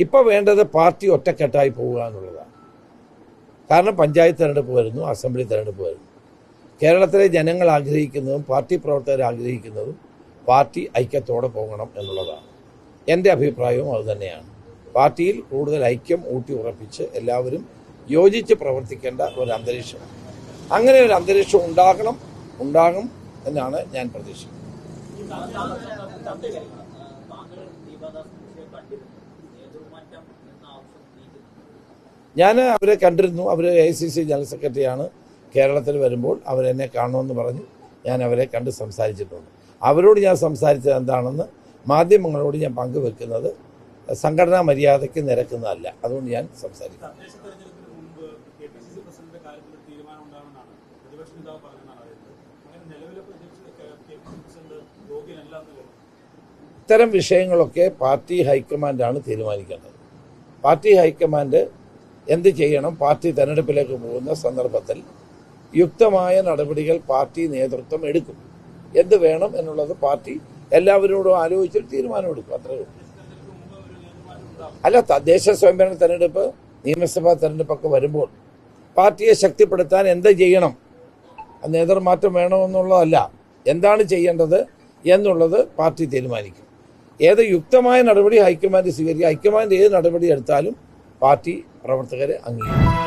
ഇപ്പോൾ വേണ്ടത് പാർട്ടി ഒറ്റക്കെട്ടായി പോവുക എന്നുള്ളതാണ്. കാരണം പഞ്ചായത്ത് തെരഞ്ഞെടുപ്പ് വരുന്നു, അസംബ്ലി തെരഞ്ഞെടുപ്പ് വരുന്നു. കേരളത്തിലെ ജനങ്ങൾ ആഗ്രഹിക്കുന്നതും പാർട്ടി പ്രവർത്തകർ ആഗ്രഹിക്കുന്നതും പാർട്ടി ഐക്യത്തോടെ പോകണം എന്നുള്ളതാണ്. എൻ്റെ അഭിപ്രായവും അതുതന്നെയാണ്. പാർട്ടിയിൽ കൂടുതൽ ഐക്യം ഊട്ടി ഉറപ്പിച്ച് എല്ലാവരും യോജിച്ച് പ്രവർത്തിക്കേണ്ട ഒരു അന്തരീക്ഷം, അങ്ങനെ ഒരു അന്തരീക്ഷം ഉണ്ടാകും എന്നാണ് ഞാൻ പ്രതീക്ഷിക്കുന്നത്. ഞാൻ അവരെ കണ്ടിരുന്നു. അവർ AICC ജനറൽ സെക്രട്ടറിയാണ്. കേരളത്തിൽ വരുമ്പോൾ അവരെന്നെ കാണണമെന്ന് പറഞ്ഞു. ഞാൻ അവരെ കണ്ട് സംസാരിച്ചിട്ടുണ്ട്. അവരോട് ഞാൻ സംസാരിച്ചത് എന്താണെന്ന് മാധ്യമങ്ങളോട് ഞാൻ പങ്കുവെക്കുന്നത് സംഘടനാ മര്യാദയ്ക്ക് നിരക്കുന്നതല്ല. അതുകൊണ്ട് ഞാൻ സംസാരിക്കും. ഇത്തരം വിഷയങ്ങളൊക്കെ പാർട്ടി ഹൈക്കമാൻഡാണ് തീരുമാനിക്കേണ്ടത്. പാർട്ടി ഹൈക്കമാൻഡ് എന്ത് ചെയ്യണം, പാർട്ടി തെരഞ്ഞെടുപ്പിലേക്ക് പോകുന്ന സന്ദർഭത്തിൽ യുക്തമായ നടപടികൾ പാർട്ടി നേതൃത്വം എടുക്കും. എന്ത് വേണം എന്നുള്ളത് പാർട്ടി എല്ലാവരോടും ആലോചിച്ചിട്ട് തീരുമാനമെടുക്കും. അത്രേ ഉള്ളൂ. അല്ല, തദ്ദേശ സ്വയംഭരണ തെരഞ്ഞെടുപ്പ്, നിയമസഭാ തെരഞ്ഞെടുപ്പൊക്കെ വരുമ്പോൾ പാർട്ടിയെ ശക്തിപ്പെടുത്താൻ എന്ത് ചെയ്യണം, നേതൃമാറ്റം വേണമെന്നുള്ളതല്ല, എന്താണ് ചെയ്യേണ്ടത് എന്നുള്ളത് പാർട്ടി തീരുമാനിക്കും. ഏത് യുക്തമായ നടപടി ഹൈക്കമാൻഡ് സ്വീകരിക്കുക, ഹൈക്കമാൻഡ് ഏത് നടപടി എടുത്താലും പാർട്ടി പ്രവർത്തകരെ അംഗീകരിക്കും.